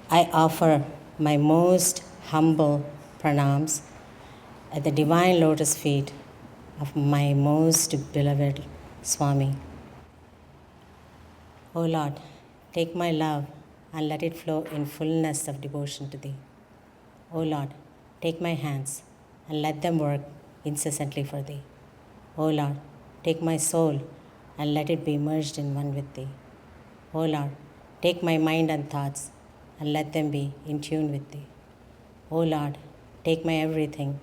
I offer my most humble pranams at the divine lotus feet of my most beloved Swami. O Lord, take my love and let it flow in fullness of devotion to Thee. O Lord, take my hands and let them work incessantly for Thee. O Lord, take my soul and let it be merged in one with Thee. O Lord, take my mind and thoughts and let them be in tune with Thee. O Lord, take my everything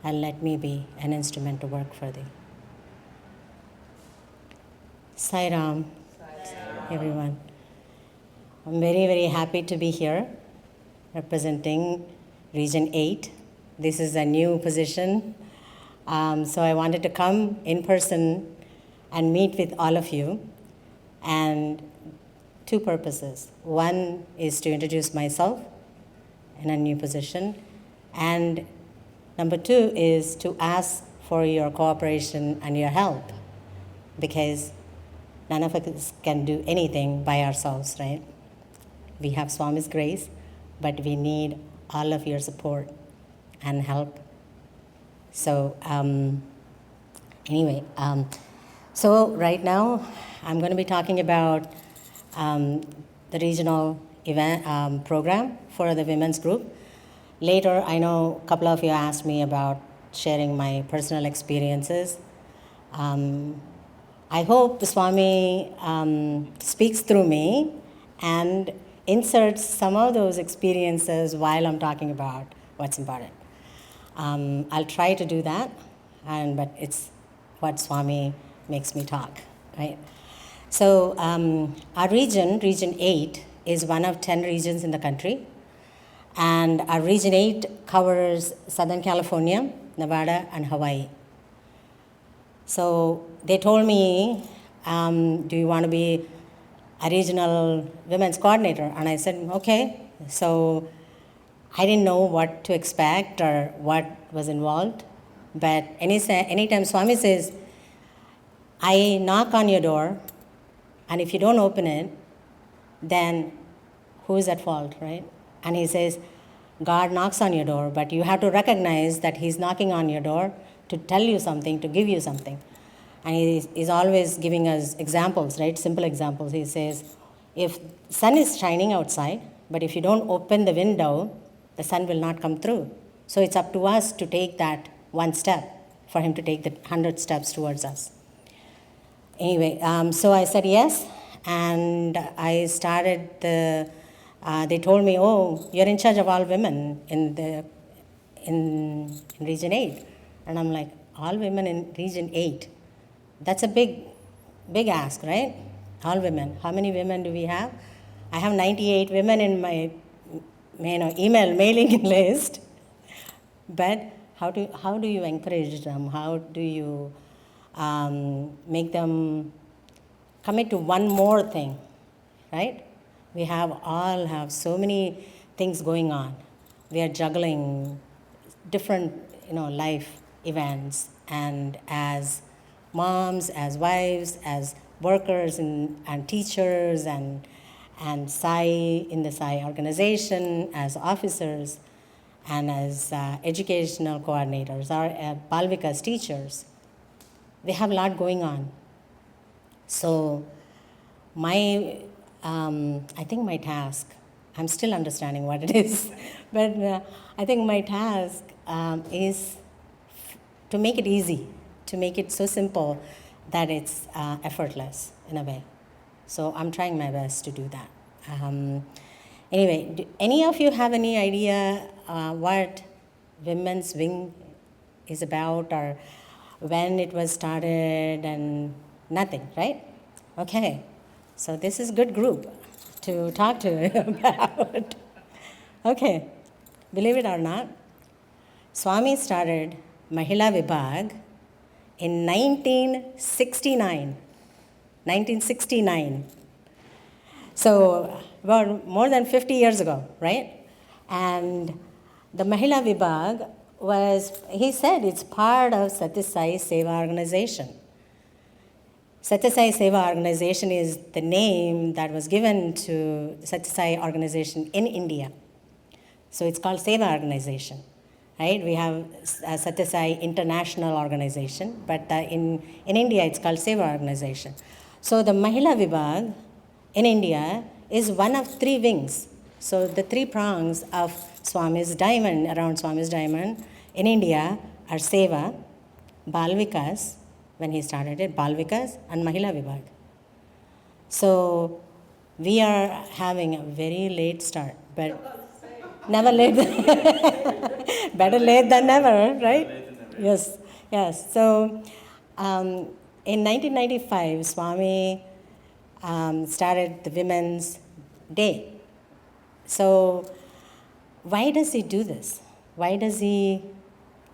and let me be an instrument to work for Thee. Sai Ram, everyone. I'm very, very happy to be here representing Region 8. This is a new position. So I wanted to come in person and meet with all of you. And two purposes. One is to introduce myself in a new position. And number two is to ask for your cooperation and your help, because none of us can do anything by ourselves, right? We have Swami's grace, but we need all of your support and help. So so right now I'm going to be talking about the regional event program for the women's group. Later, I know a couple of you asked me about sharing my personal experiences. I hope the Swami speaks through me and inserts some of those experiences while I'm talking about what's important. I'll try to do that, but it's what Swami makes me talk, right? So our region, Region 8, is one of 10 regions in the country. And our Region 8 covers Southern California, Nevada, and Hawaii. So they told me, do you want to be a regional women's coordinator? And I said, okay. So I didn't know what to expect or what was involved. But anytime Swami says, I knock on your door, and if you don't open it, then who's at fault, right? And he says, God knocks on your door, but you have to recognize that He's knocking on your door to tell you something, to give you something. And he's always giving us examples, right? Simple examples. He says, if sun is shining outside, but if you don't open the window, the sun will not come through. So it's up to us to take that one step for Him to take the 100 steps towards us. Anyway, so I said yes, and I started they told me, oh, you're in charge of all women in Region 8. And I'm like, all women in Region 8? That's a big ask, right? All women. How many women do we have? I have 98 women in my mailing list. But how do you encourage them? How do you make them commit to one more thing, right? We all have so many things going on. We are juggling different, life events, and as moms, as wives, as workers and teachers, and Sai in the Sai organization, as officers, and as educational coordinators, or Balvikas teachers. We have a lot going on. So I think my task, I'm still understanding what it is, but I think my task is to make it easy, to make it so simple that it's effortless in a way. So I'm trying my best to do that. Anyway, do any of you have any idea what Women's Wing is about, or when it was started? And nothing, right? Okay. So this is a good group to talk to about. Okay, believe it or not, Swami started Mahila Vibhag in 1969. So about more than 50 years ago, right? And the Mahila Vibhag he said it's part of Sathya Sai Seva organization. Sathya Sai Seva organization is the name that was given to the Sathya Sai organization in India. So it's called Seva organization, right? We have Sathya Sai International organization, but in India it's called Seva organization. So the Mahila Vibhag in India is one of three wings. So the three prongs of Swami's diamond, around Swami's diamond in India are Seva, Balvikas, when he started it, Balvikas and Mahila Vibhag. So we are having a very late start, but never late. Better late than never, right? Yes, yes. So in 1995, Swami started the Women's Day. So why does he do this? Why does he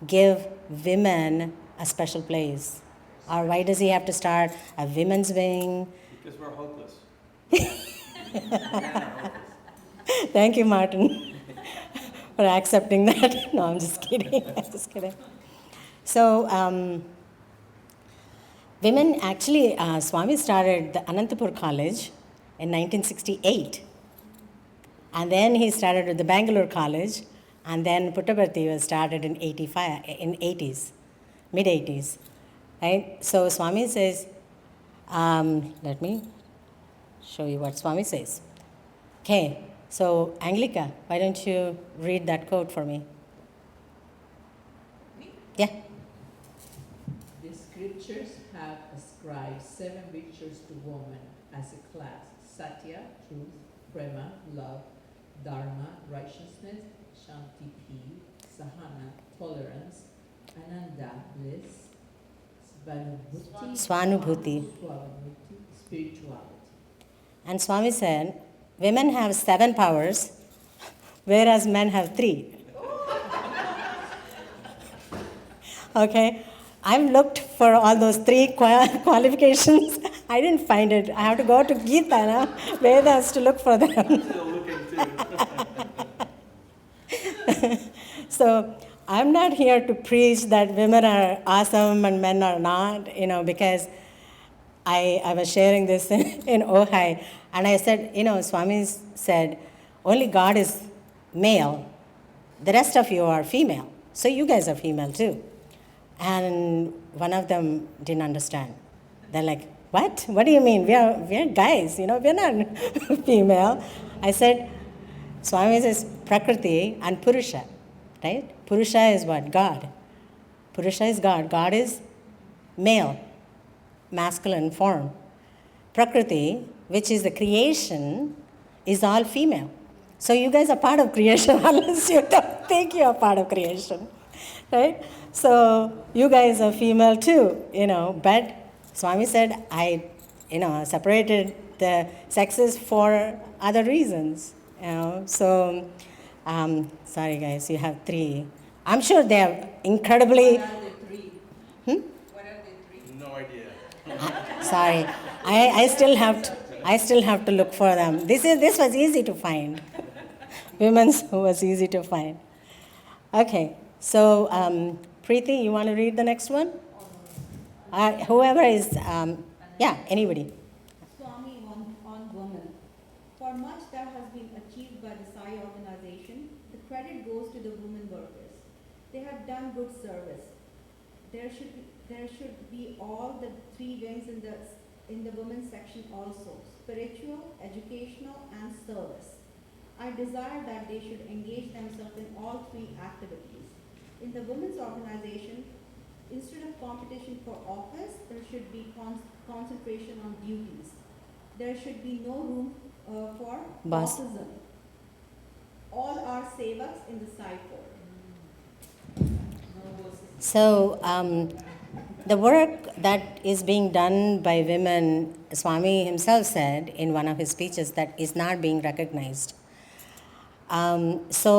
give women a special place? Or why does he have to start a women's wing? Because we're hopeless. Thank you, Martin, for accepting that. No, I'm just kidding. I'm just kidding. So, women actually, Swami started the Anantapur College in 1968. And then he started with the Bangalore College. And then Puttaparthi was started in 80s, mid-80s. Right? So Swami says, let me show you what Swami says. Okay, so Anglika, why don't you read that quote for me? Me? Yeah. The scriptures have ascribed 7 virtues to woman as a class: Satya, truth; Prema, love; Dharma, righteousness; Shanti, peace; Sahana, tolerance; Ananda, bliss; Swanubhuti. Spirituality. And Swami said, women have 7 powers, whereas men have 3. Okay? I've looked for all those 3 qualifications. I didn't find it. I have to go to Gita, no? Vedas to look for them. Still looking too. So I'm not here to preach that women are awesome and men are not, because I was sharing this in Ojai, and I said, Swami said, only God is male, the rest of you are female, so you guys are female too. And one of them didn't understand. They're like, what? What do you mean? We are guys, we're not female. I said, Swami says Prakriti and Purusha, right? Purusha is what? God. Purusha is God. God is male, masculine form. Prakriti, which is the creation, is all female. So you guys are part of creation unless you don't think you are part of creation, right? So you guys are female too, but Swami said, I separated the sexes for other reasons, So, sorry guys, you have 3. I'm sure they are incredibly... What are the 3? What are the 3? No idea. Sorry, I still have to look for them. This was easy to find. Women's was easy to find. Okay, so Preeti, you want to read the next one? Whoever is, anybody. Swami on women. For much that has been achieved by the Sai organization, the credit goes to the women workers. They have done good service. There should be all the 3 wings in the women's section also: spiritual, educational, and service. I desire that they should engage themselves in all 3 activities. In the women's organization, instead of competition for office, there should be concentration on duties. There should be no room for bossism. All are sevaks in the Sai Fort. So the work that is being done by women, Swami himself said in one of his speeches that is not being recognized. So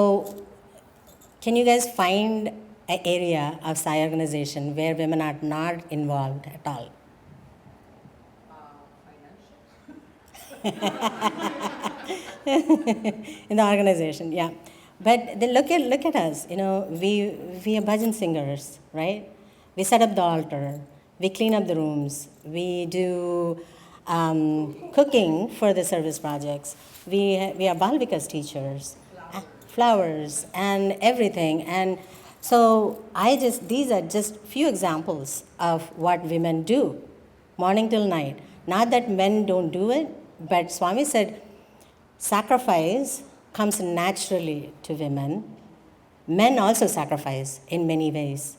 can you guys find an area of Sai organization where women are not involved at all? In the organization, yeah. But then look at us, we are bhajan singers, right? We set up the altar, We clean up the rooms. We do cooking for the service projects. We are Balvikas teachers. Flowers and everything. And so these are just few examples of what women do, morning till night. Not that men don't do it, but Swami said sacrifice comes naturally to women. Men also sacrifice in many ways,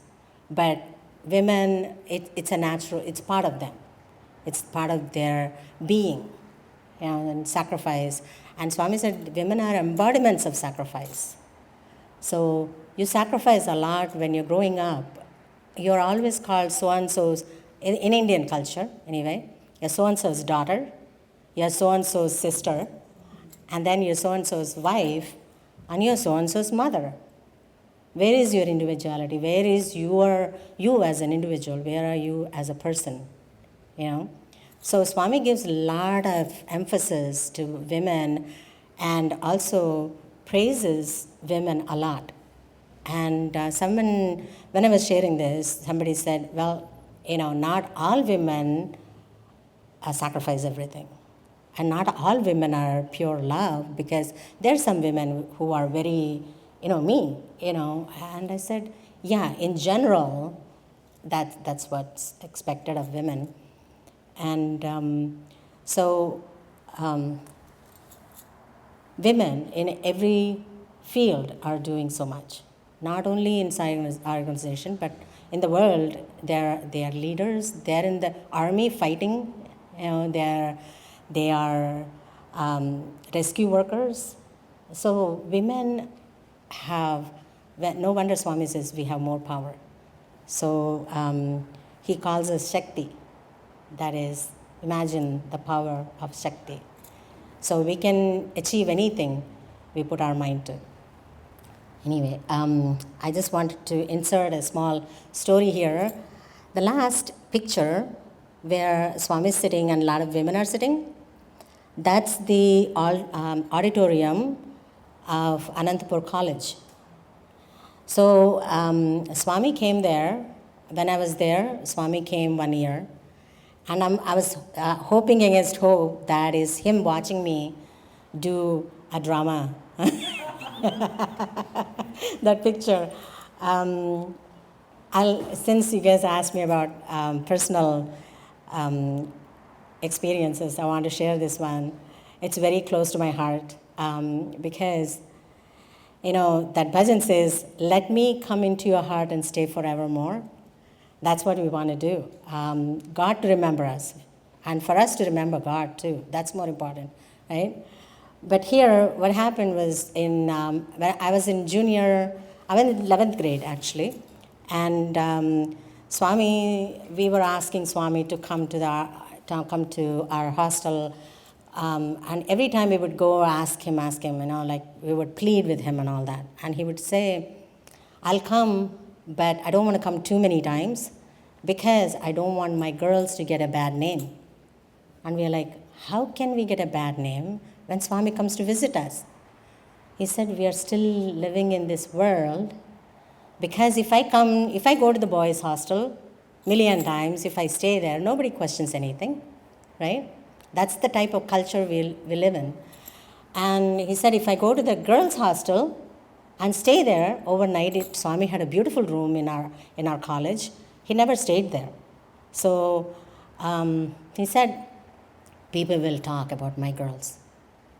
but women, it's a natural, it's part of them. It's part of their being, and sacrifice. And Swami said women are embodiments of sacrifice. So you sacrifice a lot when you're growing up. You're always called so-and-so's, in Indian culture anyway, you're so-and-so's daughter, you're so-and-so's sister, and then you're so-and-so's wife, and you're so-and-so's mother. Where is your individuality? Where is you as an individual? Where are you as a person? So Swami gives a lot of emphasis to women and also praises women a lot. And when I was sharing this, somebody said, well, not all women sacrifice everything. And not all women are pure love, because there are some women who are very, mean, And I said, yeah, in general, that's what's expected of women. And women in every field are doing so much. Not only inside our organization, but in the world, they are leaders. They're in the army fighting. They are rescue workers. So women have. No wonder Swami says we have more power. So he calls us Shakti. That is, imagine the power of Shakti. So we can achieve anything we put our mind to. Anyway, I just wanted to insert a small story here. The last picture where Swami is sitting and a lot of women are sitting, that's the auditorium of Anantapur College. So Swami came there. When I was there, Swami came 1 year. And I was hoping against hope that is him watching me do a drama. That picture. Since you guys asked me about personal experiences, I want to share this one. It's very close to my heart because, that bhajan says, let me come into your heart and stay forevermore. That's what we want to do. God to remember us, and for us to remember God too. That's more important, right? But here, what happened was when I was in 11th grade actually, and Swami, we were asking Swami to come to our hostel, and every time we would go ask him, we would plead with him and all that, and he would say, "I'll come, but I don't want to come too many times because I don't want my girls to get a bad name." And we are like, how can we get a bad name when Swami comes to visit us? He said, we are still living in this world, because if I go to the boys' hostel million times, if I stay there, nobody questions anything, right? That's the type of culture we live in. And he said, if I go to the girls' hostel and stay there overnight, Swami had a beautiful room in our college. He never stayed there. So he said, people will talk about my girls.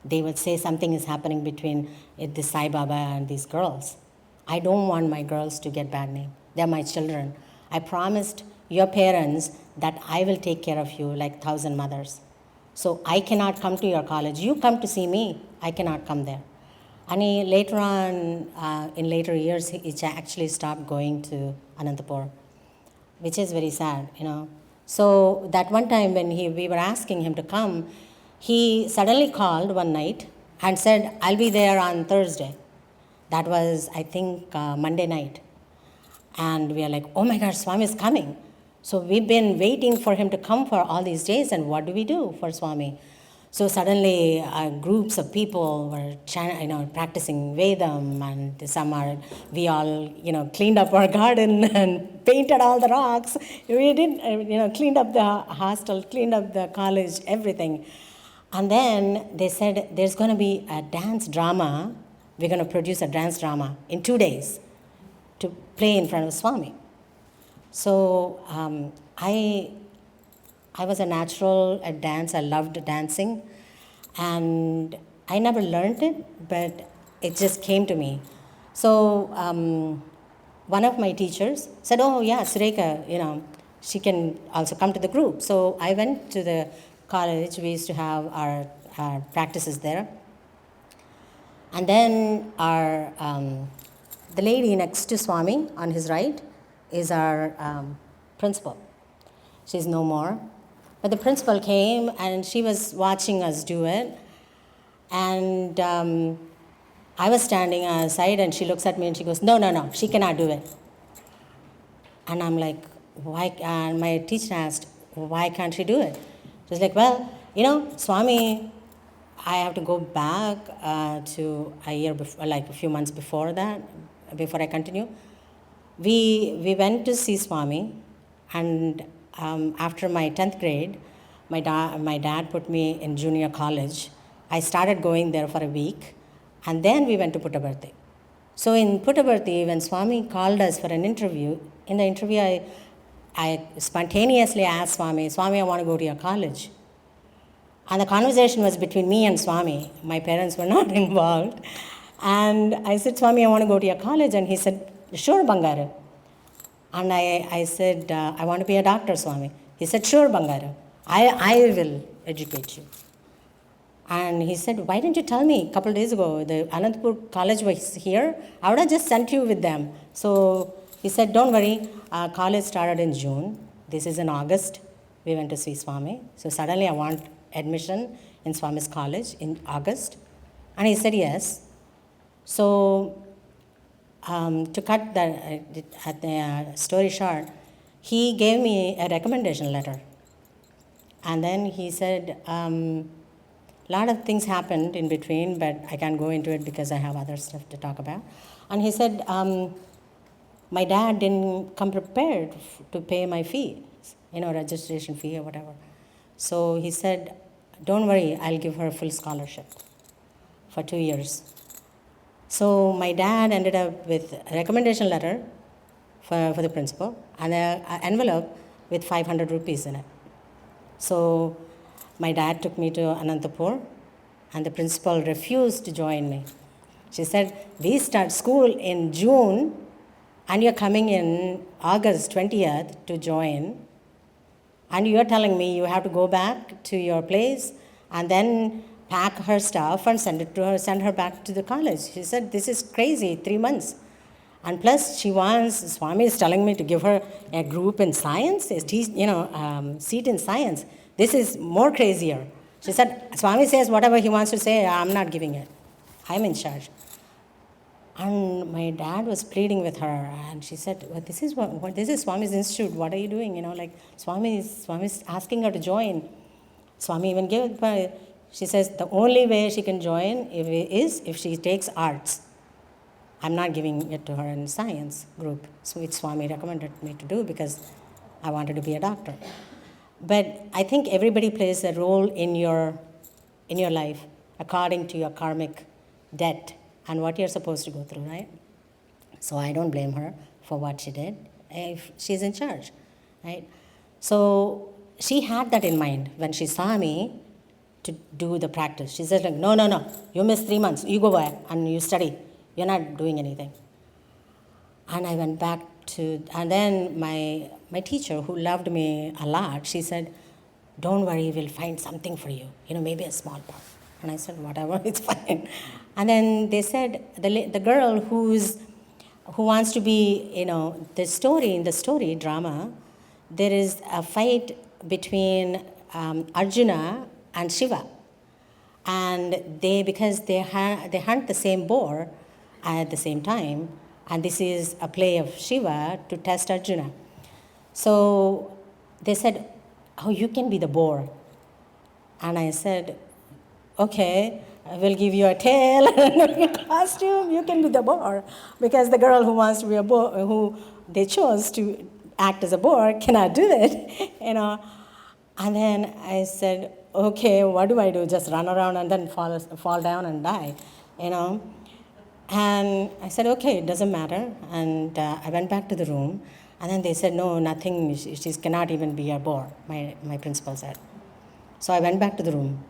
They would say something is happening between the Sai Baba and these girls. I don't want my girls to get bad name. They're my children. I promised your parents that I will take care of you like 1,000 mothers. So I cannot come to your college. You come to see me. I cannot come there. And later on, in later years, he actually stopped going to Anantapur, which is very sad, So that one time when we were asking him to come, he suddenly called one night and said, I'll be there on Thursday. That was, I think, Monday night. And we are like, oh my God, Swami is coming. So we've been waiting for him to come for all these days, and what do we do for Swami? So suddenly, groups of people were, practicing Vedam, and we all, cleaned up our garden and painted all the rocks. We did, cleaned up the hostel, cleaned up the college, everything. And then they said, there's going to be a dance drama. We're going to produce a dance drama in 2 days to play in front of Swami. So I was a natural at dance. I loved dancing. And I never learned it, but it just came to me. So one of my teachers said, oh, yeah, Surekha, she can also come to the group. So I went to the college. We used to have our practices there. And then the lady next to Swami on his right is our principal. She's no more. But the principal came and she was watching us do it. And I was standing aside and she looks at me and she goes, no, she cannot do it. And I'm like, why? And my teacher asked, why can't she do it? She's like, well, Swami, I have to go back to a year before, like a few months before that, before I continue. We went to see Swami, and after my 10th grade, my dad put me in junior college. I started going there for a week, and then we went to Puttaparthi. So in Puttaparthi, when Swami called us for an interview, in the interview I spontaneously asked Swami, I want to go to your college. And the conversation was between me and Swami. My parents were not involved. And I said, Swami, I want to go to your college. And he said, sure, Bangaru. And I said, I want to be a doctor, Swami. He said, sure, Bangaru. I will educate you. And he said, why didn't you tell me a couple of days ago? The Anantapur college was here. I would have just sent you with them. So he said, don't worry. College started in June. This is in August. We went to see Swami. So suddenly I want admission in Swami's college in August. And he said yes. So to cut the story short, he gave me a recommendation letter. And then he said, a lot of things happened in between, but I can't go into it because I have other stuff to talk about. And he said, my dad didn't come prepared to pay my fee, registration fee or whatever. So he said, don't worry, I'll give her a full scholarship for 2 years. So my dad ended up with a recommendation letter for the principal and an envelope with 500 rupees in it. So my dad took me to Anantapur, and the principal refused to join me. She said, we start school in June, and you're coming in August 20th to join, and you're telling me you have to go back to your place and then pack her stuff and send her back to the college. She said, this is crazy, 3 months. And plus, Swami is telling me to give her a group in science, seat in science. This is more crazier. She said, Swami says whatever he wants to say, I'm not giving it. I'm in charge. And my dad was pleading with her, and she said, well, this is Swami's institute. What are you doing? Swami's asking her to join. Swami even gave it, but she says the only way she can join is if she takes arts. I'm not giving it to her in science group, which Swami recommended me to do because I wanted to be a doctor. But I think everybody plays a role in your life according to your karmic debt and what you're supposed to go through, right? So I don't blame her for what she did. If she's in charge, right? So she had that in mind when she saw me to do the practice. She said, no, you missed 3 months. You go back and you study. You're not doing anything. And I went back and then my teacher, who loved me a lot, she said, don't worry, we'll find something for you, maybe a small part. And I said, whatever, it's fine. And then they said, the girl who wants to be, in the story drama, there is a fight between Arjuna and Shiva. And because they hunt the same boar at the same time, and this is a play of Shiva to test Arjuna. So they said, oh, you can be the boar. And I said, okay, I will give you a tail and a costume, you can be the boar. Because the girl who wants to be a boar, who they chose to act as a boar, cannot do it, And then I said, okay, what do I do? Just run around and then fall down and die, And I said, okay, it doesn't matter. And I went back to the room. And then they said, no, nothing, she cannot even be a boar, my principal said. So I went back to the room.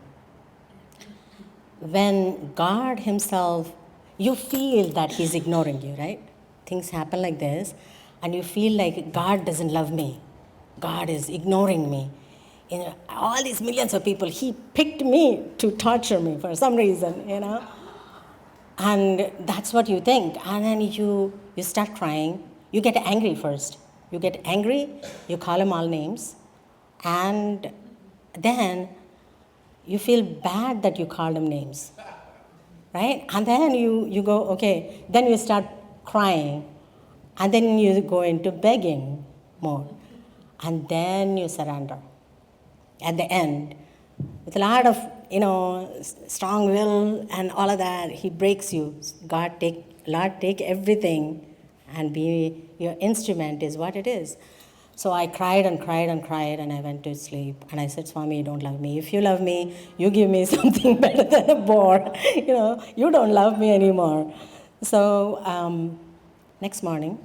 When God himself, you feel that he's ignoring you, right? Things happen like this, and you feel like God doesn't love me. God is ignoring me. All these millions of people, he picked me to torture me for some reason, And that's what you think. And then you start crying. You get angry first. You get angry, you call him all names, and then you feel bad that you called him names, right? And then you go, okay, then you start crying, and then you go into begging more, and then you surrender. At the end, with a lot of, strong will and all of that, he breaks you. Lord, take everything and be your instrument is what it is. So I cried and cried and cried, and I went to sleep. And I said, Swami, you don't love me. If you love me, you give me something better than a boar. You don't love me anymore. So next morning,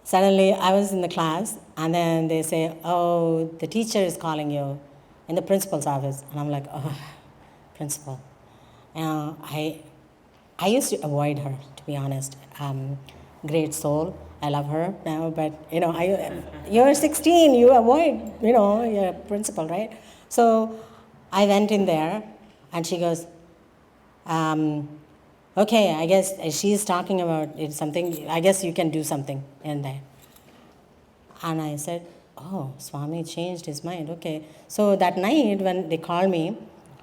suddenly I was in the class, and then they say, oh, the teacher is calling you in the principal's office. And I'm like, oh, principal. I used to avoid her, to be honest. Great soul. I love her now, but, you're 16, you avoid, your principal, right? So I went in there, and she goes, okay, I guess she's talking about something, I guess you can do something in there. And I said, oh, Swami changed his mind, okay. So that night when they called me,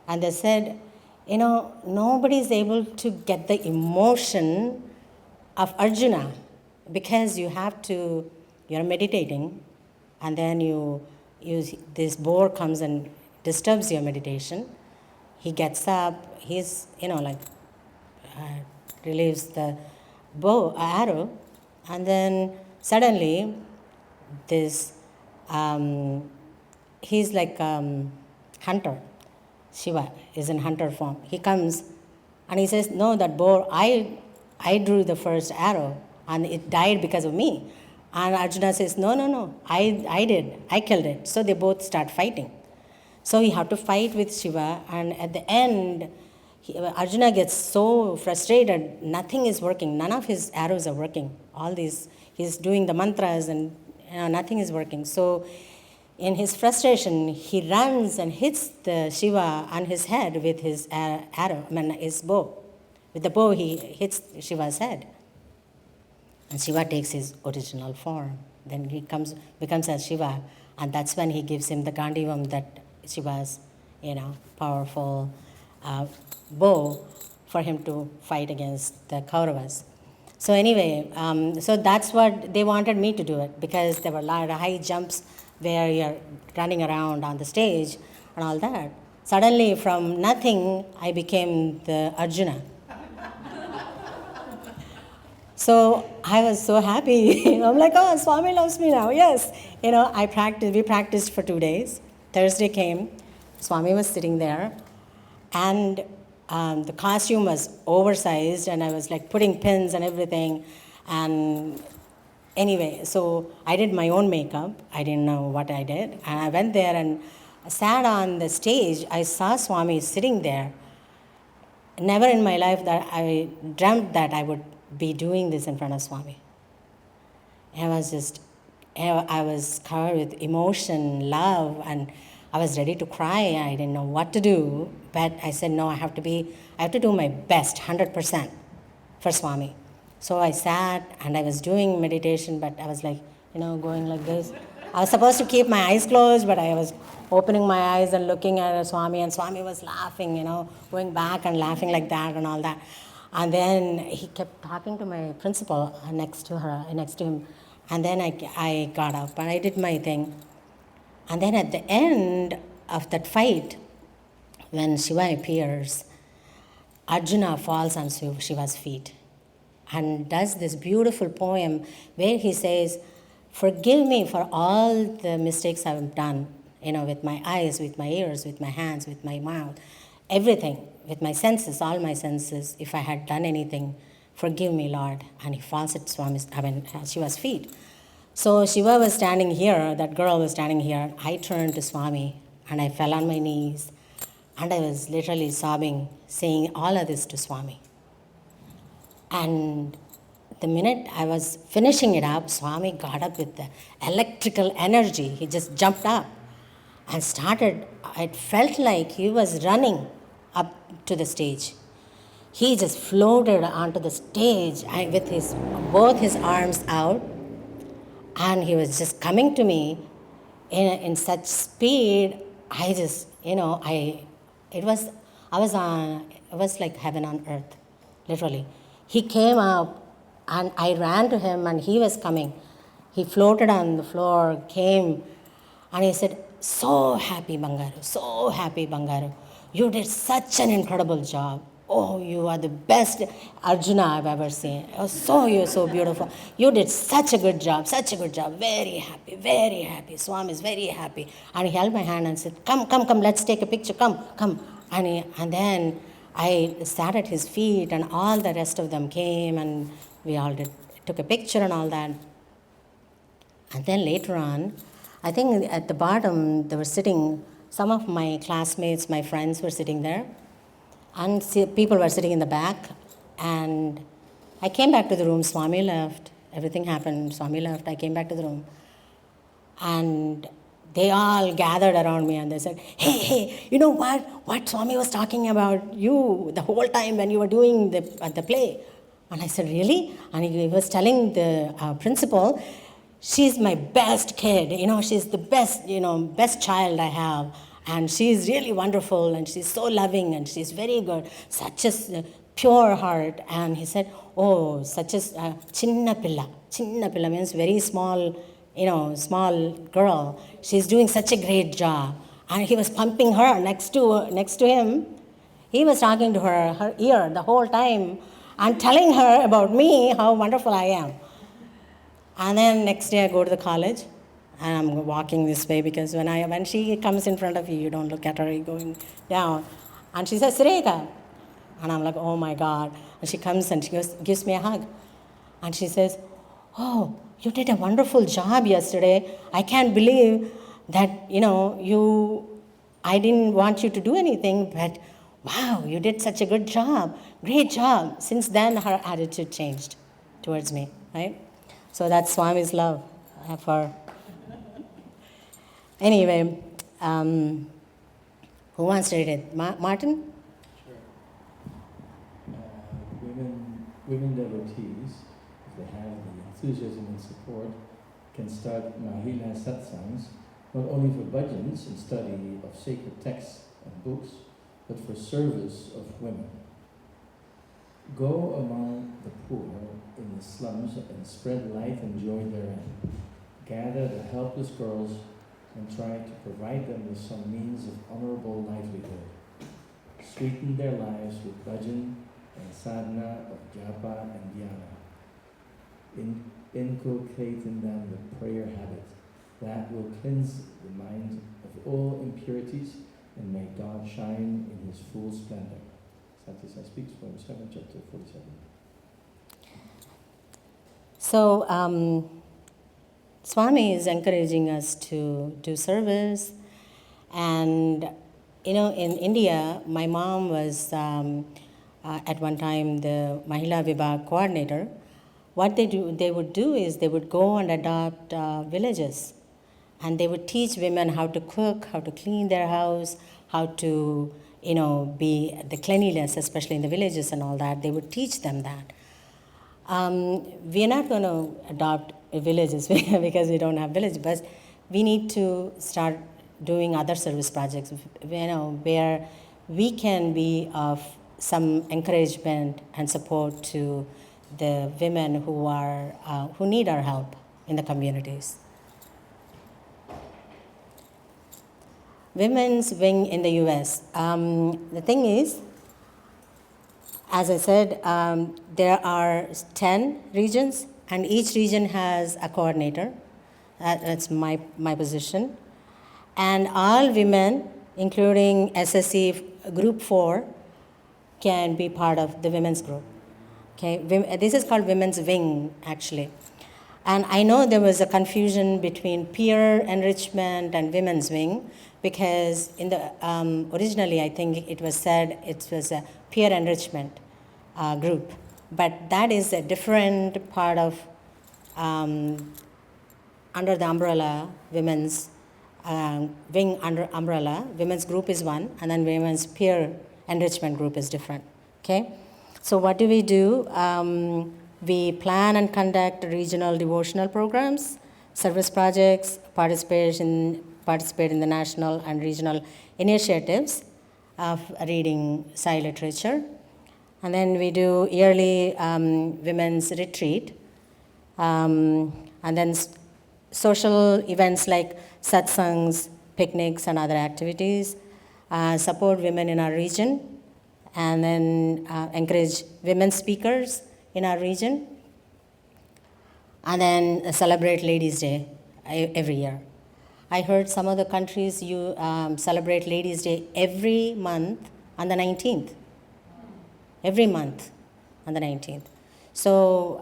and they said, nobody is able to get the emotion of Arjuna, because you're meditating, and then this boar comes and disturbs your meditation. He gets up, he's, relieves the arrow, and then suddenly this, he's like hunter. Shiva is in hunter form. He comes and he says, no, that boar, I drew the first arrow and it died because of me. And Arjuna says, no, I did. I killed it. So they both start fighting. So he had to fight with Shiva, and at the end, Arjuna gets so frustrated, nothing is working. None of his arrows are working. All these, he's doing the mantras and nothing is working. So in his frustration, he runs and hits the Shiva on his head with his his bow. With the bow, he hits Shiva's head. And Shiva takes his original form. Then he becomes as Shiva, and that's when he gives him the Gandivam, that Shiva's, powerful bow for him to fight against the Kauravas. So anyway, so that's what they wanted me to do it, because there were a lot of high jumps where you're running around on the stage and all that. Suddenly, from nothing, I became the Arjuna. So I was so happy. I'm like, oh, Swami loves me now. Yes. We practiced for 2 days. Thursday came. Swami was sitting there. And the costume was oversized, and I was like putting pins and everything. And anyway, so I did my own makeup. I didn't know what I did. And I went there and sat on the stage. I saw Swami sitting there. Never in my life that I dreamt that I would be doing this in front of Swami. I was covered with emotion, love, and I was ready to cry. I didn't know what to do, but I said, no, I have to do my best, 100% for Swami. So I sat and I was doing meditation, but I was like, going like this. I was supposed to keep my eyes closed, but I was opening my eyes and looking at Swami, and Swami was laughing, going back and laughing like that and all that. And then he kept talking to my principal next to him. And then I got up and I did my thing. And then at the end of that fight, when Shiva appears, Arjuna falls on Shiva's feet and does this beautiful poem where he says, forgive me for all the mistakes I've done, with my eyes, with my ears, with my hands, with my mouth, everything, with my senses, all my senses. If I had done anything, forgive me, Lord. And he falls at Shiva's feet. So Shiva was standing here, that girl was standing here. I turned to Swami and I fell on my knees and I was literally sobbing, saying all of this to Swami. And the minute I was finishing it up, Swami got up with the electrical energy. He just jumped up and started. It felt like he was running up to the stage. He just floated onto the stage with both his arms out, and he was just coming to me in such speed. I just, it was like heaven on earth, literally. He came up and I ran to him and he was coming. He floated on the floor, came, and he said, so happy, Bangaru, so happy, Bangaru. You did such an incredible job. Oh, you are the best Arjuna I've ever seen. Oh, you're so beautiful. You did such a good job, very happy. Swami is very happy. And he held my hand and said, come, let's take a picture, come. And then I sat at his feet and all the rest of them came and we all took a picture and all that. And then later on, I think at the bottom they were sitting, some of my classmates, my friends were sitting there. And people were sitting in the back, and I came back to the room. Swami left. Everything happened. Swami left. I came back to the room. And they all gathered around me and they said, hey, you know what Swami was talking about you the whole time when you were doing the play. And I said, really? And he was telling the principal, she's my best kid. She's the best child I have. And she's really wonderful, and she's so loving, and she's very good, such a pure heart. And he said, oh, such a chinna pilla. Chinna pilla means very small, small girl. She's doing such a great job. And he was pumping her next to him. He was talking to her ear the whole time and telling her about me, how wonderful I am. And then next day I go to the college. And I'm walking this way because when she comes in front of you, you don't look at her, you're going down. And she says, Surekha. And I'm like, oh my God. And she comes and she gives me a hug. And she says, oh, you did a wonderful job yesterday. I can't believe that, I didn't want you to do anything, but wow, you did such a good job. Great job. Since then, her attitude changed towards me, right? So that's Swami's love for. Anyway, who wants to read it? Martin? Sure. Women devotees, if they have the enthusiasm and support, can start Mahila satsangs, not only for bhajans and study of sacred texts and books, but for service of women. Go among the poor in the slums and spread light and joy therein. Gather the helpless girls and try to provide them with some means of honorable livelihood. Sweeten their lives with bhajan and sadhana of japa and dhyana. Inculcate in them the prayer habit that will cleanse the mind of all impurities and make God shine in His full splendor. Sathya Sai speaks, Poem 7, chapter 47. So, Swami is encouraging us to do service. And, in India, my mom was at one time the Mahila Vibhag coordinator. What they would do is they would go and adopt villages. And they would teach women how to cook, how to clean their house, how to, be the cleanliness, especially in the villages and all that. They would teach them that. We are not going to adopt villages because we don't have villages, but we need to start doing other service projects, where we can be of some encouragement and support to the women who need our help in the communities. women's wing in the US. The thing is, as I said, there are 10 regions, and each region has a coordinator. That's my position. And all women, including SSC Group 4, can be part of the women's group. Okay, this is called women's wing, actually. And I know there was a confusion between peer enrichment and women's wing, because in the originally I think it was said it was a peer enrichment group, but that is a different part of under the umbrella women's wing under umbrella. Women's group is one, and then women's peer enrichment group is different. Okay, so what do? We plan and conduct regional devotional programs, service projects, participate in the national and regional initiatives of reading Sai literature. And then we do yearly women's retreat. And then social events like satsangs, picnics, and other activities. Support women in our region. And then encourage women speakers in our region, and then celebrate Ladies' Day every year. I heard some of the countries you celebrate Ladies' Day every month on the 19th. Every month on the 19th. So,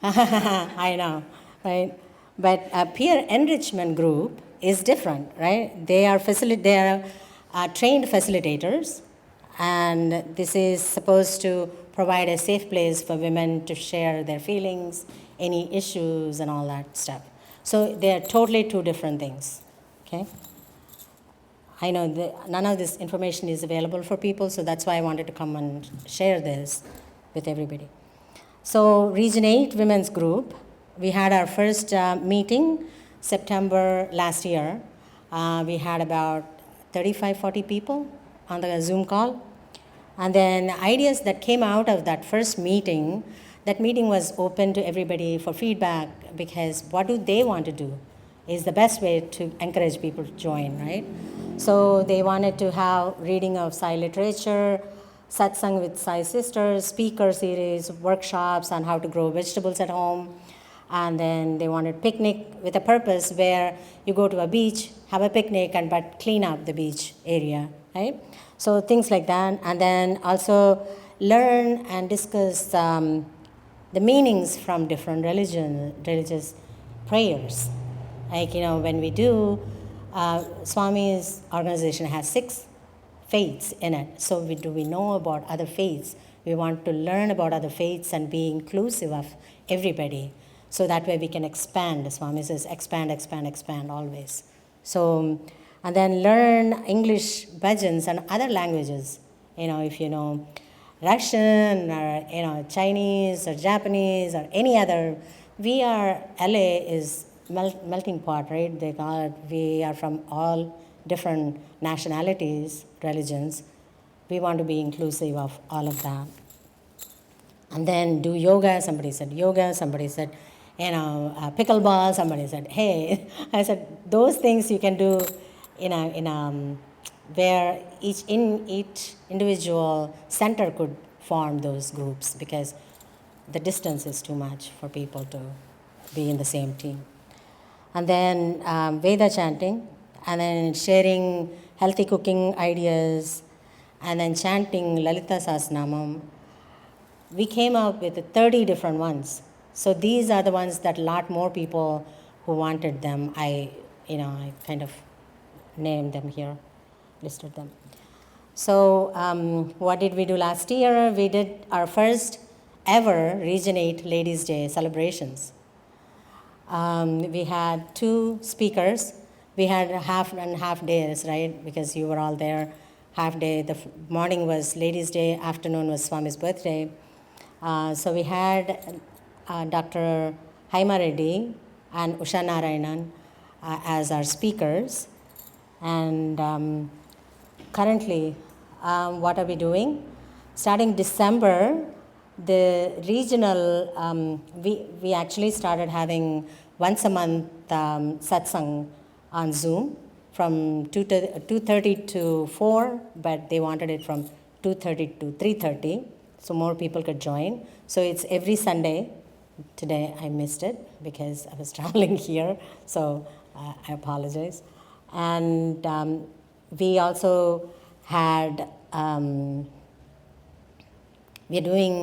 I know, right? But a peer enrichment group is different, right? They are trained facilitators, and this is supposed to provide a safe place for women to share their feelings, any issues, and all that stuff. So they are totally two different things, okay? I know none of this information is available for people, so that's why I wanted to come and share this with everybody. So Region 8 Women's Group, we had our first meeting September last year. We had about 35, 40 people on the Zoom call. And then ideas that came out of that first meeting, that meeting was open to everybody for feedback, because what do they want to do is the best way to encourage people to join, right? So they wanted to have reading of Sai literature, satsang with Sai sisters, speaker series, workshops on how to grow vegetables at home. And then they wanted picnic with a purpose, where you go to a beach, have a picnic, but clean up the beach area, right? So things like that. And then also learn and discuss the meanings from different religious prayers. Like, when we do, Swami's organization has 6 faiths in it. So we know about other faiths. We want to learn about other faiths and be inclusive of everybody. So that way we can expand. Swami says expand, expand, expand always. So, and then learn English bhajans and other languages. If you know Russian or Chinese or Japanese or any other. LA is melting pot, right? They call it. We are from all different nationalities, religions. We want to be inclusive of all of that. And then do yoga. Somebody said yoga. Somebody said, pickleball. Somebody said, hey. I said, those things you can do where each individual center could form those groups, because the distance is too much for people to be in the same team. And then Veda chanting, and then sharing healthy cooking ideas, and then chanting Lalita Sahasranamam. We came up with 30 different ones. So these are the ones that a lot more people who wanted them, I kind of named them here, listed them. So what did we do last year? We did our first ever Region 8 Ladies' Day celebrations. We had 2 speakers. We had half and half days, right? Because you were all there. Half day. The morning was Ladies' Day. Afternoon was Swami's birthday. So we had Dr. Haima Reddy and Usha Narayanan as our speakers. And currently, what are we doing? Starting December, the regional, we actually started having once a month satsang on Zoom from 2:30 to 4, but they wanted it from 2:30 to 3:30, so more people could join. So it's every Sunday. Today I missed it because I was traveling here, so I apologize. And we also had, we're doing,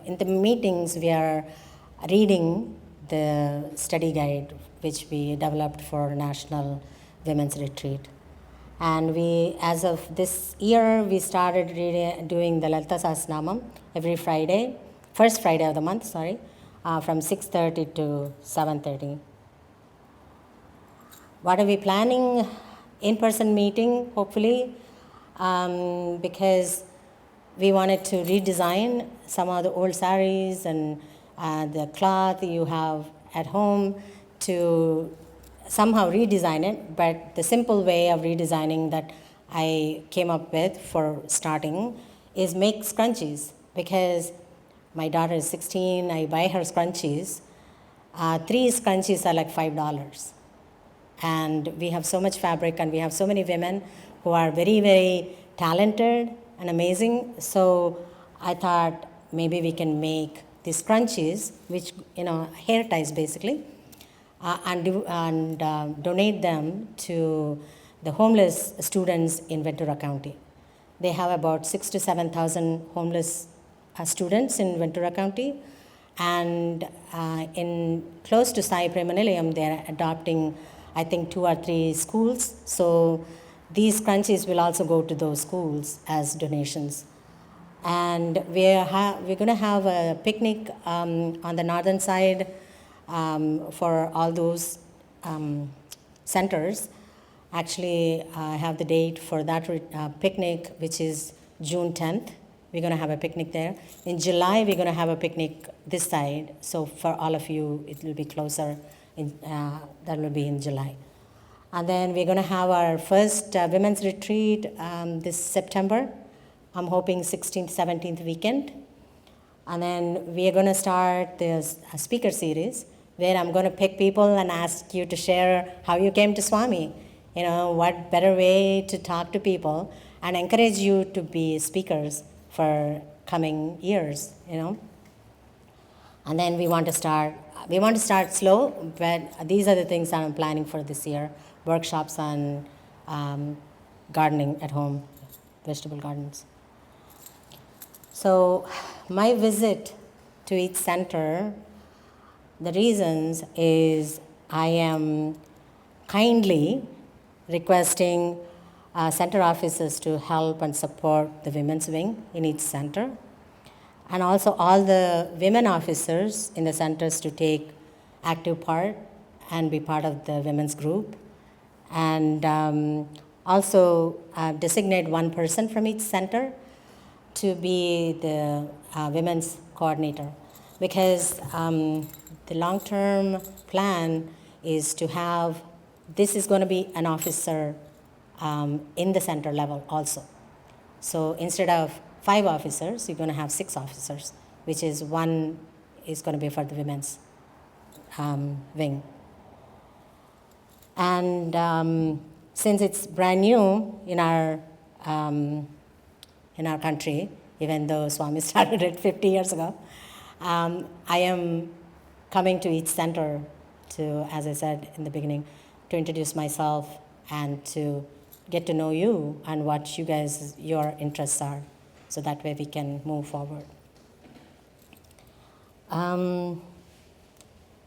in the meetings we are reading the study guide which we developed for National Women's Retreat. And we, as of this year, we started doing the Lalita Sahasranamam every Friday, first Friday of the month, from 6:30 to 7:30. What are we planning? In-person meeting, hopefully, because we wanted to redesign some of the old saris and the cloth you have at home to somehow redesign it. But the simple way of redesigning that I came up with for starting is make scrunchies, because my daughter is 16, I buy her scrunchies. 3 scrunchies are like $5. And we have so much fabric and we have so many women who are very, very talented and amazing. So I thought maybe we can make these scrunchies, which, hair ties basically, and donate them to the homeless students in Ventura County. They have about 6,000 to 7,000 homeless students in Ventura County, and in close to Sai Premanilayam, they are adopting, I think, 2 or 3 schools. So these scrunchies will also go to those schools as donations. And we're going to have a picnic on the northern side for all those centers. Actually, I have the date for that picnic, which is June 10th. We're going to have a picnic there. In July, we're going to have a picnic this side. So for all of you, it will be closer. That will be in July. And then we're going to have our first women's retreat this September. I'm hoping 16th, 17th weekend. And then we are going to start this speaker series where I'm going to pick people and ask you to share how you came to Swami. What better way to talk to people and encourage you to be speakers for coming years, And then we want to start slow, but these are the things I'm planning for this year. Workshops on gardening at home, vegetable gardens. So my visit to each center, the reasons is I am kindly requesting center officers to help and support the women's wing in each center, and also all the women officers in the centers to take active part and be part of the women's group, and also designate one person from each center to be the women's coordinator, because the long-term plan is to have, this is going to be an officer in the center level also. So instead of 5 officers, you're going to have 6 officers, which is 1 is going to be for the women's wing. And since it's brand new in our country, even though Swami started it 50 years ago, I am coming to each center to, as I said in the beginning, to introduce myself and to get to know you and what you guys, your interests are, so that way we can move forward.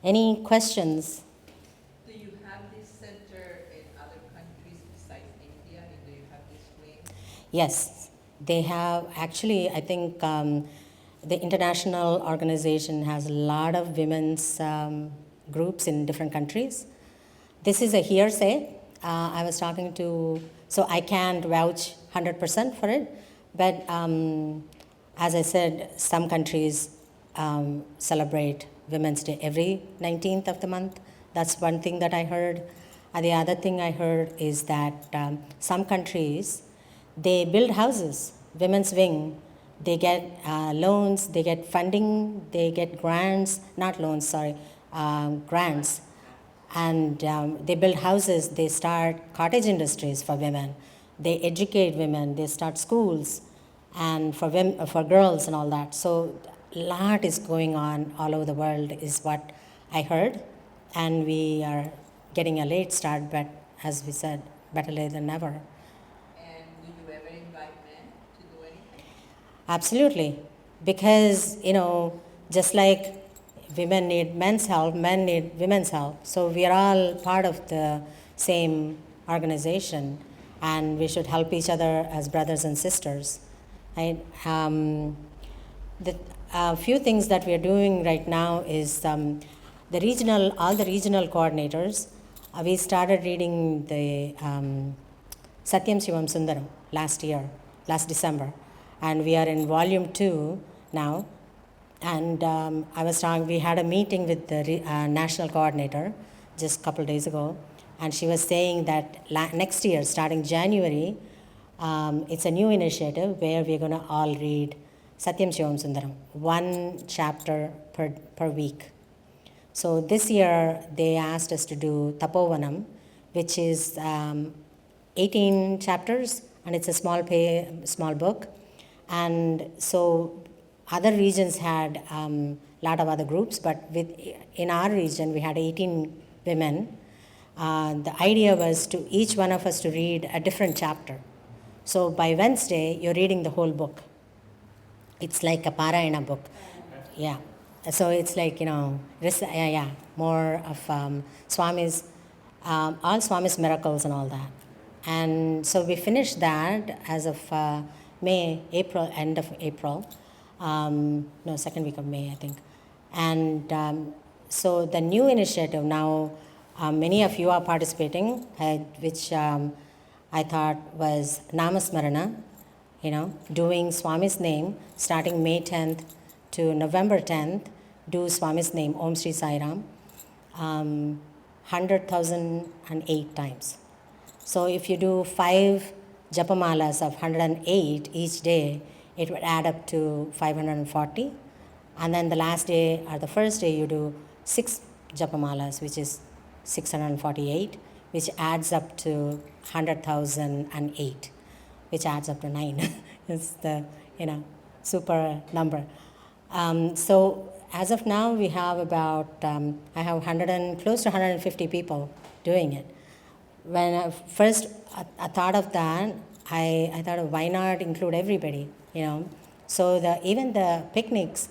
Any questions? Do you have this center in other countries besides India? Do you have this wing? Yes, they have. Actually, I think the international organization has a lot of women's groups in different countries. This is a hearsay. I was talking to, so I can't vouch 100% for it, but as I said, some countries celebrate Women's Day every 19th of the month. That's one thing that I heard. And the other thing I heard is that some countries, they build houses, women's wing. They get loans, they get funding, they get grants, not loans, sorry, grants. And they build houses, they start cottage industries for women, they educate women, they start schools and for women, for girls and all that. So a lot is going on all over the world is what I heard, and we are getting a late start, but as we said, better late than never. And will you ever invite men to do anything? Absolutely, because just like women need men's help, men need women's help. So we are all part of the same organization, and we should help each other as brothers and sisters. Right? The few things that we are doing right now is all the regional coordinators. We started reading the Satyam Shivam Sundaram last December, and we are in volume 2 now. And we had a meeting with the national coordinator just a couple of days ago, and she was saying that next year, starting January, it's a new initiative where we're going to all read Satyam Shivam Sundaram, 1 chapter per week. So this year they asked us to do Tapovanam, which is 18 chapters, and it's a small book. And so other regions had a lot of other groups, but in our region we had 18 women. The idea was to each one of us to read a different chapter. So by Wednesday, you're reading the whole book. It's like a Parayana book. Yeah. So it's like, more of Swami's, all Swami's miracles and all that. And so we finished that as of end of April. Second week of May, I think. And so the new initiative now, many of you are participating, which I thought was Namasmarana, doing Swami's name, starting May 10th to November 10th, do Swami's name, Om Shri Sai Ram, 100,008 times. So if you do 5 japamalas of 108 each day, it would add up to 540. And then the last day or the first day you do 6 japamalas, which is 648, which adds up to 100,008, which adds up to 9. It's the super number. So as of now, we have about I have close to 150 people doing it. When I first I thought of that, I thought of why not include everybody, So even the picnics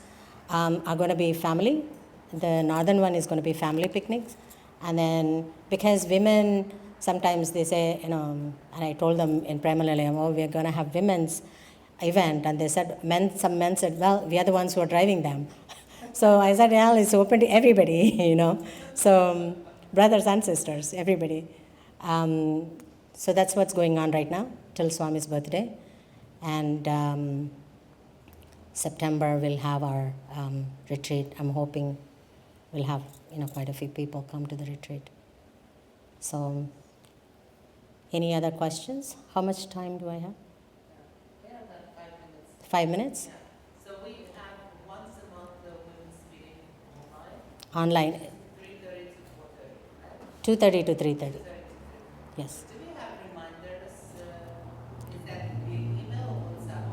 are going to be family. The northern one is going to be family picnics. And then because women, sometimes they say, and I told them in Premalalayam, we're going to have women's event. And they said, some men said, well, we are the ones who are driving them. So I said, well, it's open to everybody, So brothers and sisters, everybody. So that's what's going on right now till Swami's birthday. And September we'll have our retreat. I'm hoping we'll have quite a few people come to the retreat. So any other questions? How much time do I have? We have about 5 minutes. 5 minutes? Yeah. So we have once a month the women's meeting Online. 3:30 to 4:30, right? 2:30 to 3:30. 2:30 to 3:30. Yes. Do we have reminders? Is that via email or WhatsApp?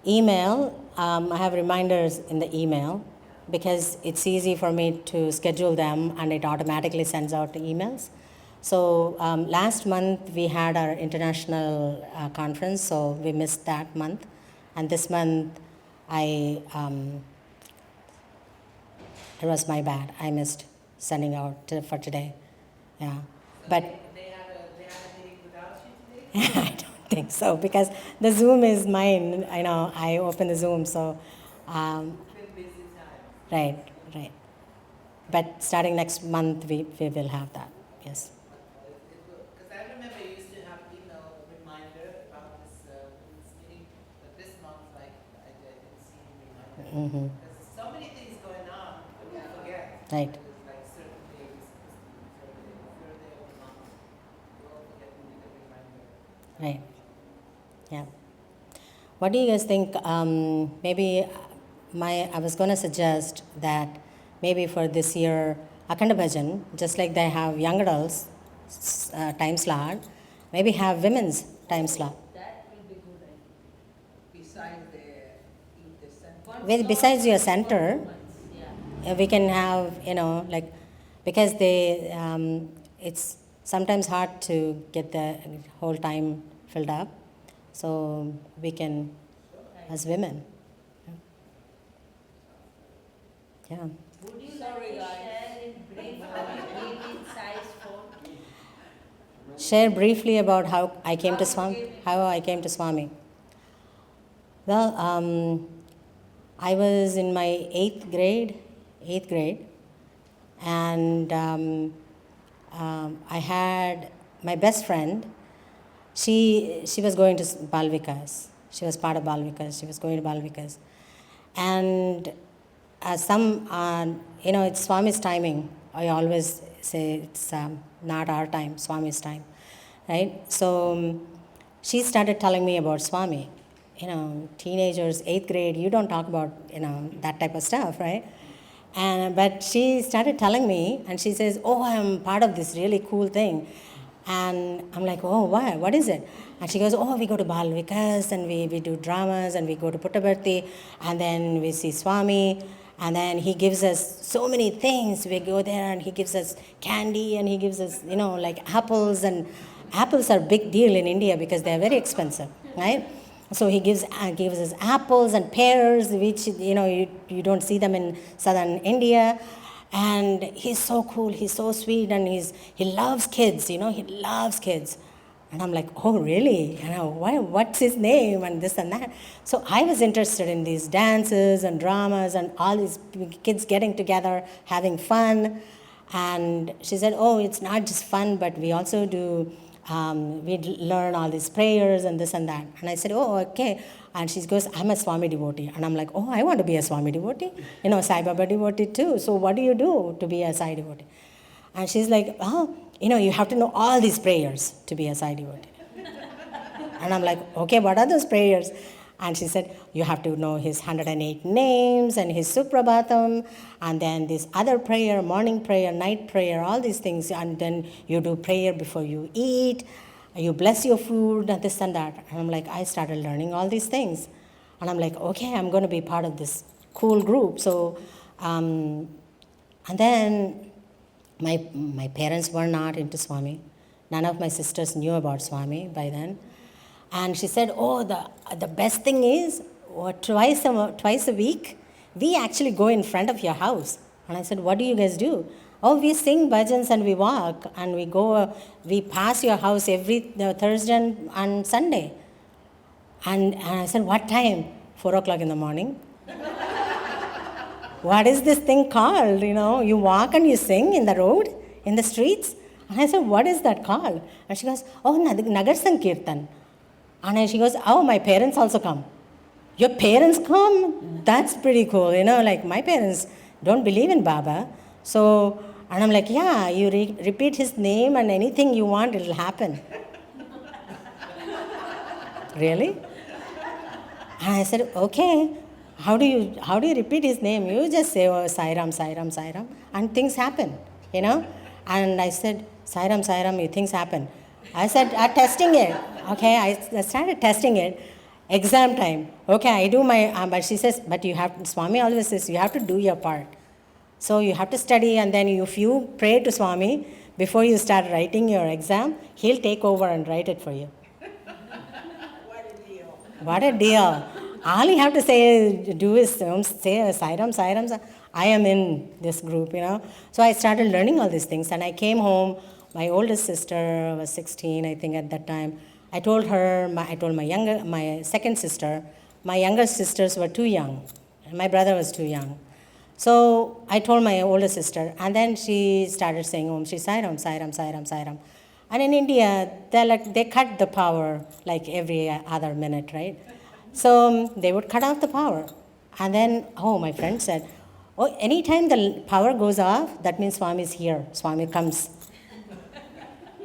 Email. I have reminders in the email because it's easy for me to schedule them and it automatically sends out the emails. So last month we had our international conference, so we missed that month. And this month it was my bad. I missed sending out for today. Yeah. So But they have a meeting without you today? I don't think so because the Zoom is mine. I open the Zoom, so Been busy time. right. But starting next month, we will have that. Yes. Because I remember you used to have email reminder about this women's meeting, but this month I didn't see any reminder. Mm-hmm. Because so many things going on that we forget. Right. There's like certain days, third day of the month, we all forget to make a reminder. Right. Yeah. What do you guys think? Maybe I was going to suggest that maybe for this year, Akhanda Bhajan, just like they have young adults time slot, maybe have women's time slot. That will be good, I think. Besides the center. With, besides your center, Yeah. we can have, like, because it's sometimes hard to get the whole time filled up, so we can, as women. Yeah. Would you like to share in brief how you came in size 4? Share briefly about how I came to Swami. Well, I was in my eighth grade, and I had my best friend. She was going to Bal Vikas. She was part of Bal Vikas. She was going to Bal Vikas, and it's Swami's timing. I always say it's not our time, Swami's time, right? So she started telling me about Swami. Teenagers, 8th grade, you don't talk about, that type of stuff, right? But she started telling me, and she says, oh, I'm part of this really cool thing. And I'm like, oh, why? What is it? And she goes, oh, we go to Bal Vikas, and we do dramas, and we go to Puttaparthi, and then we see Swami, and then he gives us so many things. We go there, and he gives us candy, and he gives us, like apples, and apples are a big deal in India because they're very expensive, right? So he gives us apples and pears, which, you don't see them in southern India. And he's so cool, he's so sweet, and he loves kids, he loves kids. And I'm like, oh, really? What's his name, and this and that. So I was interested in these dances and dramas and all these kids getting together, having fun. And she said, oh, it's not just fun, but we also do, we learn all these prayers and this and that. And I said, oh, okay. And she goes, I'm a Swami devotee. And I'm like, oh, I want to be a Swami devotee. Sai Baba devotee too. So what do you do to be a Sai devotee? And she's like, oh, you have to know all these prayers to be a Sai devotee. And I'm like, okay, what are those prayers? And she said, you have to know his 108 names and his Suprabhatam, and then this other prayer, morning prayer, night prayer, all these things. And then you do prayer before you eat. You bless your food and this and that. And I'm like, I started learning all these things. And I'm like, okay, I'm going to be part of this cool group. So, and then my parents were not into Swami. None of my sisters knew about Swami by then. And she said, oh, the best thing is, twice a week, we actually go in front of your house. And I said, what do you guys do? Oh, we sing bhajans and we walk, and we pass your house every Thursday and Sunday. And I said, what time? 4 o'clock in the morning. What is this thing called? You walk and you sing in the road, in the streets. And I said, what is that called? And she goes, oh, Nagar Sankirtan. And she goes, oh, my parents also come. Your parents come? That's pretty cool. Like my parents don't believe in Baba. So, and I'm like, yeah, you repeat his name and anything you want, it'll happen. Really? And I said, okay, how do you repeat his name? You just say, oh, Sai Ram, Sai Ram, Sai Ram, and things happen, And I said, Sai Ram, things happen. I said, testing it. Okay, I started testing it. Exam time. Okay, I do my, but she says, but you have, Swami always says, you have to do your part. So you have to study, and then if you pray to Swami before you start writing your exam, he'll take over and write it for you. What a deal. All you have to do is say, Sai Ram, Sai Ram. I am in this group, So I started learning all these things, and I came home. My oldest sister was 16, I think, at that time. I told her, my second sister, my younger sisters were too young. And my brother was too young. So I told my older sister, and then she started saying, Om Shri Sai Ram, Sai Ram, Sai Ram, Sai Ram. And in India, they cut the power like every other minute, right? So they would cut off the power. And then, my friend said, oh, anytime the power goes off, that means Swami is here. Swami comes.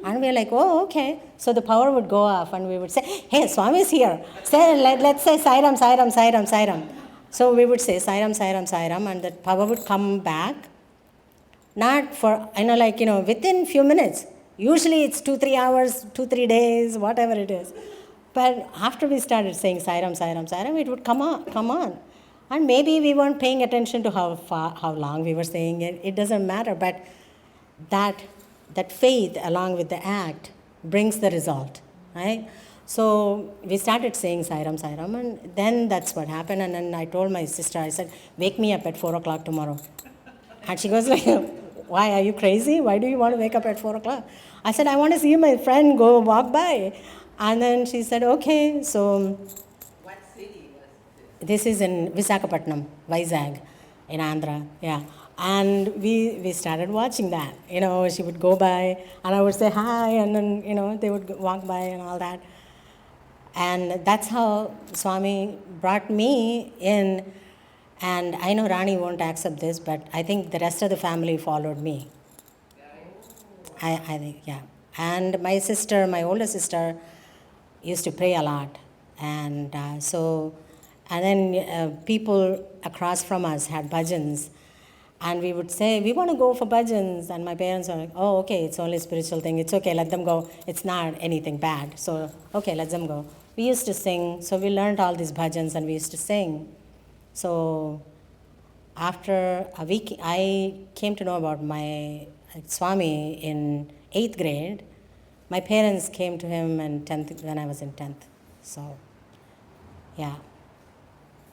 And we were like, oh, okay. So the power would go off, and we would say, hey, Swami is here. Let's say Sai Ram, Sai Ram, Sai Ram, Sai Ram. So we would say Sai Ram, Sai Ram, Sai Ram, and the power would come back. Not for, within few minutes. Usually it's 2-3 hours, 2-3 days, whatever it is. But after we started saying Sairam, Sairam, Sairam, it would come on. And maybe we weren't paying attention to how long we were saying it. It doesn't matter. But that faith along with the act brings the result, right? So we started saying Sairam, Sairam, and then that's what happened. And then I told my sister, I said, wake me up at 4 o'clock tomorrow. And she goes like, why, are you crazy? Why do you want to wake up at 4 o'clock? I said, I want to see my friend go walk by. And then she said, okay. So What city was this is in Visakhapatnam, Vizag, in Andhra, yeah. And we started watching that. She would go by, and I would say hi, and then, they would walk by and all that. And that's how Swami brought me in. And I know Rani won't accept this, but I think the rest of the family followed me. I think, yeah. And my older sister, used to pray a lot. And then people across from us had bhajans. And we would say, we want to go for bhajans. And my parents were like, oh, okay, it's only a spiritual thing. It's okay, let them go. It's not anything bad. So, okay, let them go. We used to sing. So we learned all these bhajans and we used to sing. So after a week, I came to know about my Swami in 8th grade. My parents came to him in 10th, when I was in 10th. So, yeah.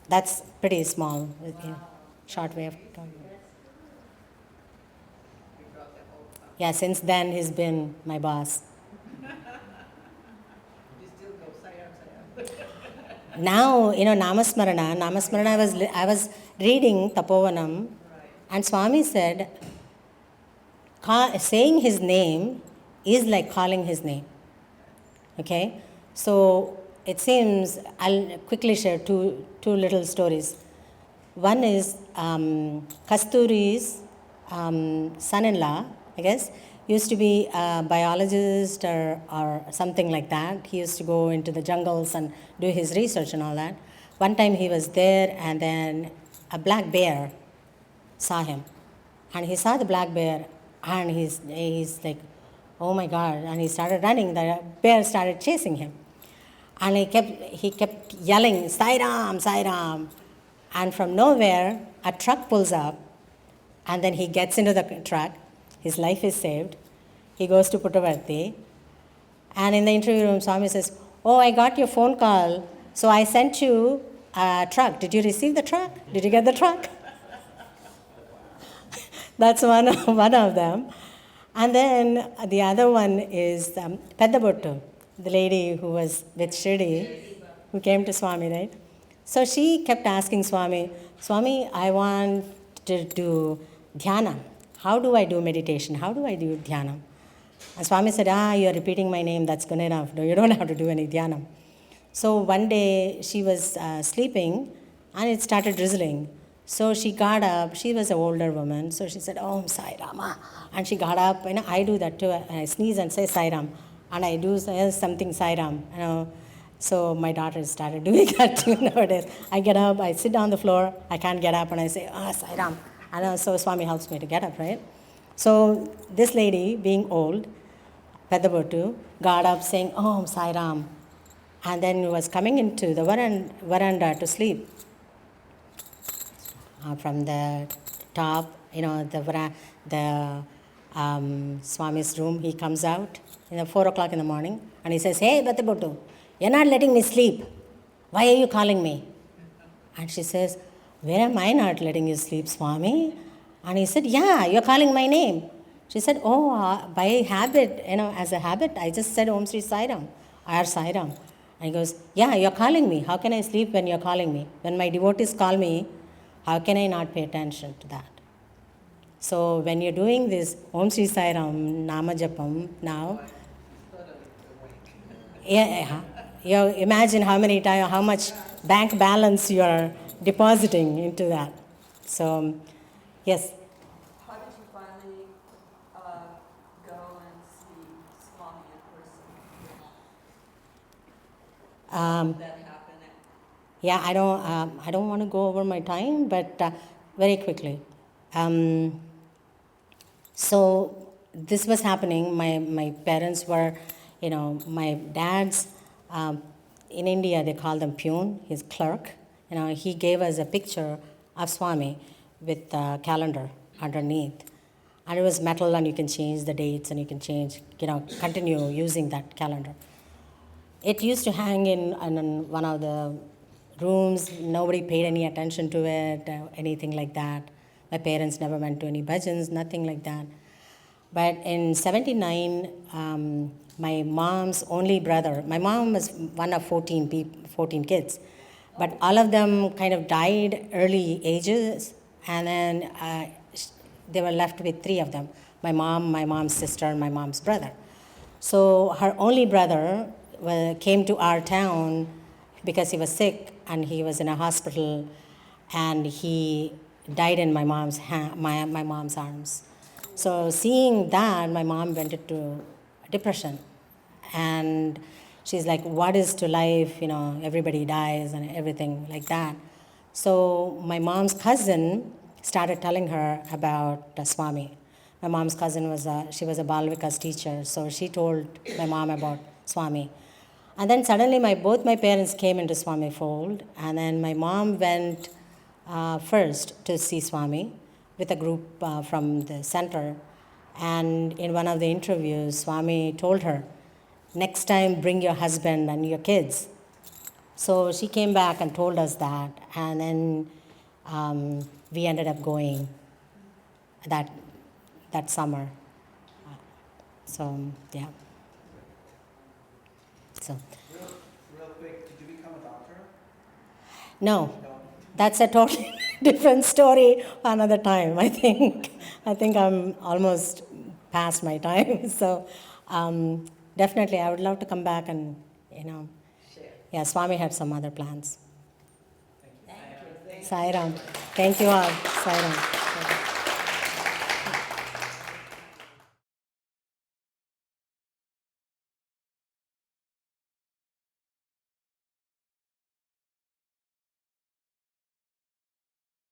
That's pretty small, short way of talking. Yeah, since then he's been my boss. You still go Sairam, Sairam. Now, Namasmarana, I was reading Tapovanam, and Swami said, saying his name is like calling his name. Okay? So it seems, I'll quickly share two little stories. One is Kasturi's son-in-law, I guess, used to be a biologist or something like that. He used to go into the jungles and do his research and all that. One time he was there, and then a black bear saw him. And he saw the black bear, and he's like, oh my God. And he started running. The bear started chasing him. And he kept yelling, Sai Ram, Sai Ram. And from nowhere, a truck pulls up, and then he gets into the truck. His life is saved. He goes to Puttavarthi. And in the interview room, Swami says, oh, I got your phone call, so I sent you a truck. Did you receive the truck? Did you get the truck? That's one of them. And then the other one is Peddabottu, the lady who was with Shirdi, who came to Swami, right? So she kept asking Swami, Swami, I want to do dhyana. How do I do meditation? How do I do dhyana? And Swami said, you're repeating my name, that's good enough. No, you don't have to do any dhyana. So one day she was sleeping, and it started drizzling. So she got up. She was an older woman. So she said, Om Sai Rama. And she got up. I do that too. I sneeze and say Sai Ram. And I do something Sai Ram. So my daughter started doing that too nowadays. I get up, I sit on the floor. I can't get up, and I say, Sai Ram. And so Swami helps me to get up, right? So this lady, being old, Peddabottu, got up saying, Om Sai Ram. And then was coming into the veranda to sleep. From the top, the Swami's room, he comes out 4 o'clock in the morning, and he says, hey, Peddabottu, you're not letting me sleep. Why are you calling me? And she says, where am I not letting you sleep, Swami? And he said, yeah, you're calling my name. She said, oh, by habit, as a habit, I just said Om Sri Sai Ram, or Sai Ram. And he goes, yeah, you're calling me. How can I sleep when you're calling me? When my devotees call me, how can I not pay attention to that? So when you're doing this Om Sri Sai Ram Nama Japam now, you imagine how much bank balance you are depositing into that. So, yes. How did you finally go and see Swami in person? Did that happen? Yeah, I don't want to go over my time, but very quickly. So this was happening. My parents were, my dad's, in India they call them peon, his clerk. He gave us a picture of Swami with a calendar underneath. And it was metal, and you can change the dates, and you can change, continue using that calendar. It used to hang in one of the rooms. Nobody paid any attention to it, anything like that. My parents never went to any bhajans, nothing like that. But in 79, my mom's only brother, my mom was one of 14 kids, but all of them kind of died early ages, and then they were left with 3 of them, my mom, my mom's sister, and my mom's brother. So her only brother came to our town because he was sick, and he was in a hospital, and he died in my mom's arms. So seeing that, my mom went into depression, and she's like, what is to life, everybody dies and everything like that. So my mom's cousin started telling her about Swami. My mom's cousin was a Balvika's teacher, so she told my mom about Swami. And then suddenly both my parents came into Swami fold, and then my mom went first to see Swami with a group from the center. And in one of the interviews, Swami told her, next time bring your husband and your kids. So she came back and told us that, and then we ended up going that summer. So, yeah. So. Real quick, did you become a doctor? No, that's a totally different story another time. I think I'm almost past my time. So definitely I would love to come back and, yeah, Swami had some other plans. Thank you. Sai Ram. Thank you all. Sai Ram.